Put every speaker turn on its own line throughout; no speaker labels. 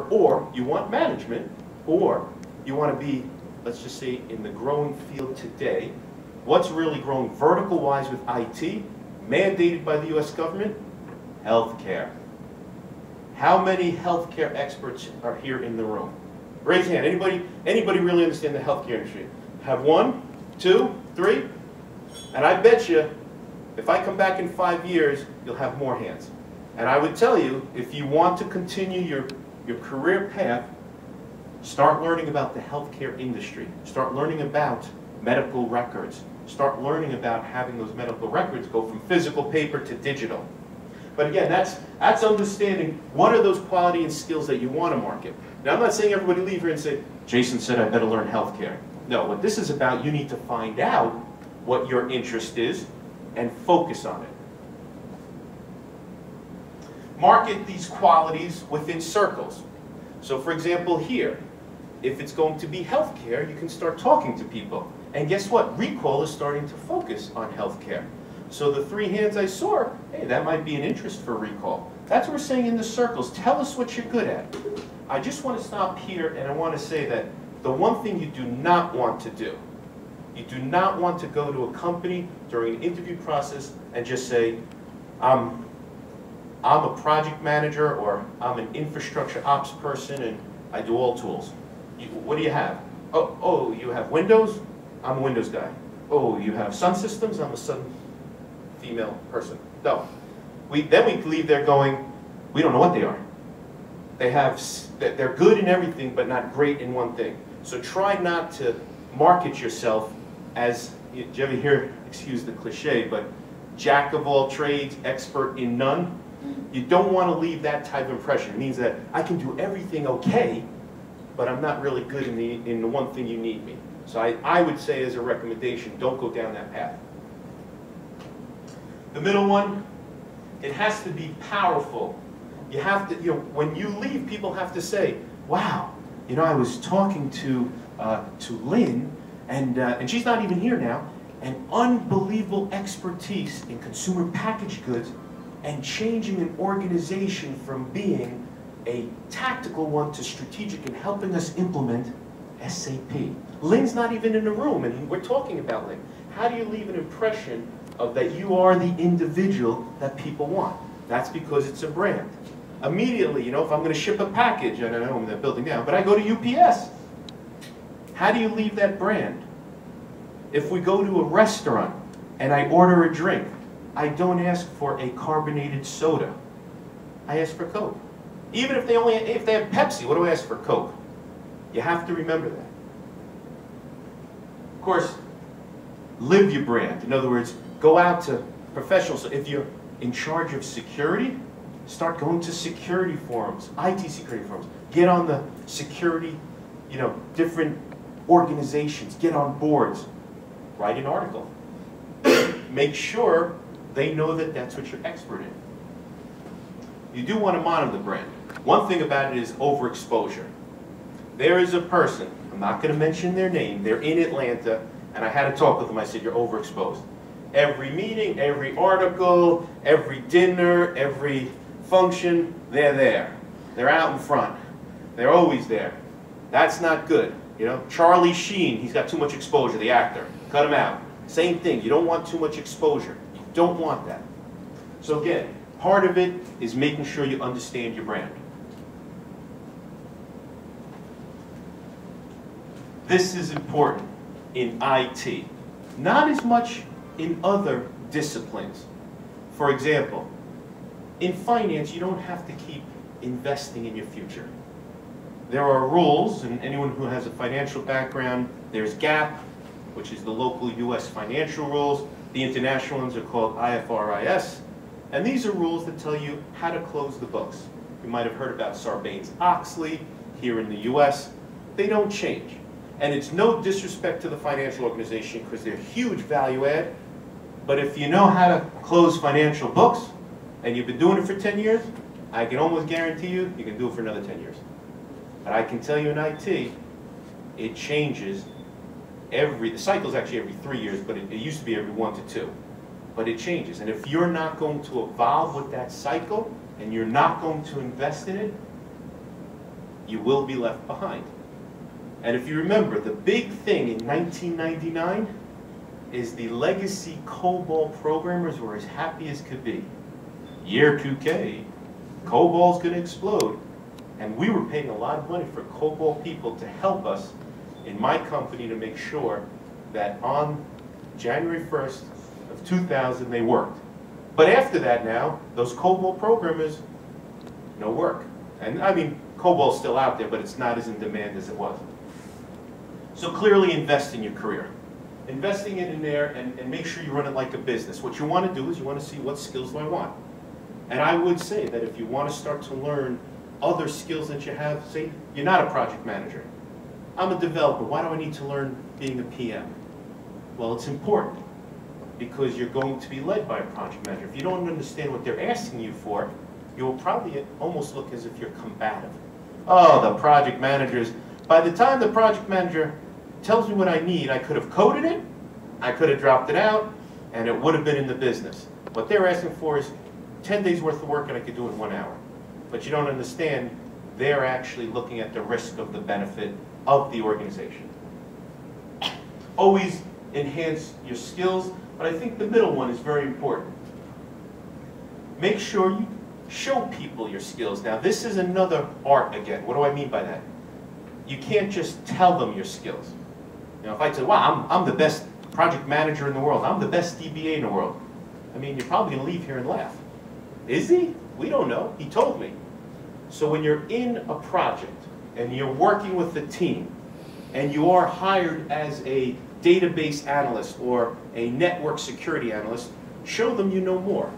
or you want management, or you want to be, let's just say, in the growing field today. What's really growing vertical-wise with IT, mandated by the US government? Healthcare. How many healthcare experts are here in the room? Raise your hand. Anybody really understand the healthcare industry? Have 1, 2, 3? And I bet you, if I come back in 5 years, you'll have more hands. And I would tell you, if you want to continue your career path, start learning about the healthcare industry. Start learning about medical records. Start learning about having those medical records go from physical paper to digital. But again, that's understanding what are those quality and skills that you want to market. Now, I'm not saying everybody leave here and say, Jason said I better learn healthcare. No, what this is about, you need to find out what your interest is and focus on it. Market these qualities within circles. So for example here, if it's going to be healthcare, you can start talking to people. And guess what? Recall is starting to focus on healthcare. So the 3 hands I saw, hey, that might be an interest for recall. That's what we're saying in the circles. Tell us what you're good at. I just want to stop here and I want to say that the one thing you do not want to do, you do not want to go to a company during an interview process and just say, I'm a project manager, or I'm an infrastructure ops person and I do all tools. What do you have? Oh, you have Windows? I'm a Windows guy. Oh, you have Sun Systems? I'm a Sun female person. No. Then we leave there going, we don't know what they are. They're good in everything, but not great in one thing. So try not to market yourself as, do you ever hear, excuse the cliche, but jack of all trades, expert in none? You don't want to leave that type of impression. It means that I can do everything okay, but I'm not really good in the one thing you need me. So I would say as a recommendation, don't go down that path. The middle one, it has to be powerful. You have to, when you leave, people have to say, wow, I was talking to Lynn, and she's not even here now, and unbelievable expertise in consumer packaged goods and changing an organization from being a tactical one to strategic and helping us implement SAP. Lynn's not even in the room, and we're talking about Lynn. How do you leave an impression of that you are the individual that people want? That's because it's a brand. Immediately, if I'm going to ship a package, I don't know, I'm in that building now, but I go to UPS. How do you leave that brand? If we go to a restaurant and I order a drink, I don't ask for a carbonated soda. I ask for Coke. Even if they have Pepsi, what do I ask for? Coke. You have to remember that. Of course, live your brand. In other words, go out to professionals. If you're in charge of security, start going to security forums, IT security forums. Get on the security, different organizations. Get on boards. Write an article. Make sure they know that that's what you're expert in. You do want to monitor the brand. One thing about it is overexposure. There is a person, I'm not going to mention their name, they're in Atlanta, and I had to talk with them. I said, you're overexposed. Every meeting, every article, every dinner, every function, they're there. They're out in front. They're always there. That's not good. Charlie Sheen, he's got too much exposure, the actor. Cut him out. Same thing, you don't want too much exposure. You don't want that. So again, part of it is making sure you understand your brand. This is important in IT. Not as much in other disciplines. For example, in finance, you don't have to keep investing in your future. There are rules, and anyone who has a financial background, there's GAAP, which is the local US financial rules. The international ones are called IFRS. And these are rules that tell you how to close the books. You might have heard about Sarbanes-Oxley here in the US. They don't change. And it's no disrespect to the financial organization because they're huge value add. But if you know how to close financial books, and you've been doing it for 10 years, I can almost guarantee you can do it for another 10 years. But I can tell you in IT, it changes the cycle's actually every 3 years, but it used to be every 1 to 2. But it changes. And if you're not going to evolve with that cycle, and you're not going to invest in it, you will be left behind. And if you remember, the big thing in 1999 is the legacy COBOL programmers were as happy as could be. Year 2K, COBOL's going to explode. And we were paying a lot of money for COBOL people to help us in my company to make sure that on January 1st of 2000 they worked. But after that now, those COBOL programmers, no work. And I mean, COBOL's still out there, but it's not as in demand as it was. So clearly invest in your career. Investing it in there and make sure you run it like a business. What you want to do is you want to see what skills do I want. And I would say that if you want to start to learn other skills that you have, say you're not a project manager. I'm a developer. Why do I need to learn being a PM? Well, it's important because you're going to be led by a project manager. If you don't understand what they're asking you for, you'll probably almost look as if you're combative. Oh, the project managers. By the time the project manager tells me what I need, I could have coded it, I could have dropped it out, and it would have been in the business. What they're asking for is 10 days worth of work and I could do it in 1 hour. But you don't understand, they're actually looking at the risk of the benefit of the organization. Always enhance your skills, but I think the middle one is very important. Make sure you show people your skills. Now this is another art again. What do I mean by that? You can't just tell them your skills. You know, if I say, wow, I'm the best project manager in the world, I'm the best DBA in the world, I mean, you're probably going to leave here and laugh. Is he? We don't know. He told me. So when you're in a project and you're working with the team and you are hired as a database analyst or a network security analyst, show them you know more.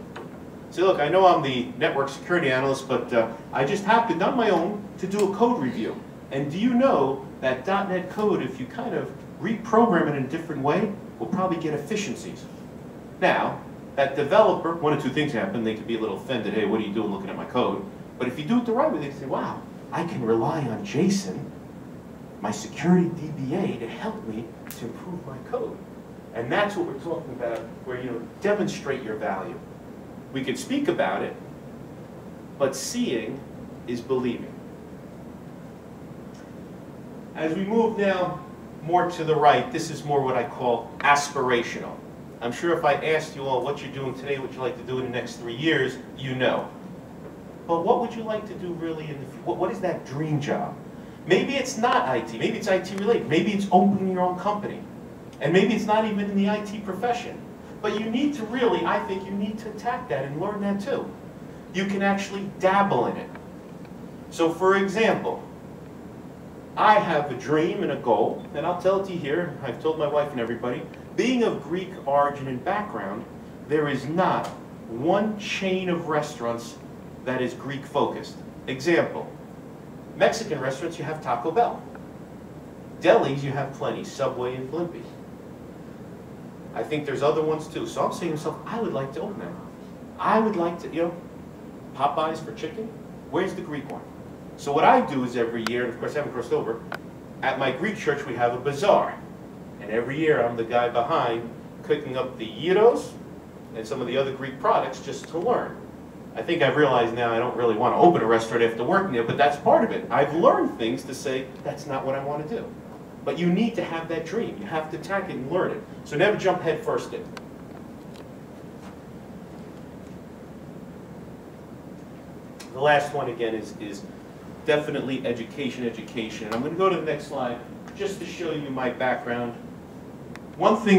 Say, look, I know I'm the network security analyst, but I just happened on my own to do a code review. And do you know that .NET code, if you kind of reprogram it in a different way, will probably get efficiencies? Now, that developer, one of two things happen. They could be a little offended. Hey, what are you doing looking at my code? But if you do it the right way, they say, wow, I can rely on Jason, my security DBA, to help me to improve my code. And that's what we're talking about, where you demonstrate your value. We could speak about it, but seeing is believing. As we move now more to the right, this is more what I call aspirational. I'm sure if I asked you all what you're doing today, what you like to do in the next 3 years, you know. But what would you like to do really in the future? What is that dream job? Maybe it's not IT. Maybe it's IT related. Maybe it's opening your own company. And maybe it's not even in the IT profession. But you need to really, I think you need to attack that and learn that too. You can actually dabble in it. So for example, I have a dream and a goal, and I'll tell it to you here. I've told my wife and everybody. Being of Greek origin and background, there is not one chain of restaurants that is Greek focused. Example, Mexican restaurants, you have Taco Bell. Delis, you have plenty, Subway and Blimpie. I think there's other ones too. So I'm saying to myself, I would like to open that. I would like to, Popeyes for chicken, where's the Greek one? So what I do is every year, and of course I haven't crossed over, at my Greek church we have a bazaar. And every year I'm the guy behind cooking up the gyros and some of the other Greek products just to learn. I think I've realized now I don't really want to open a restaurant after working there, but that's part of it. I've learned things to say, that's not what I want to do. But you need to have that dream. You have to attack it and learn it. So never jump head first in. The last one again is definitely education. And I'm going to go to the next slide just to show you my background. One thing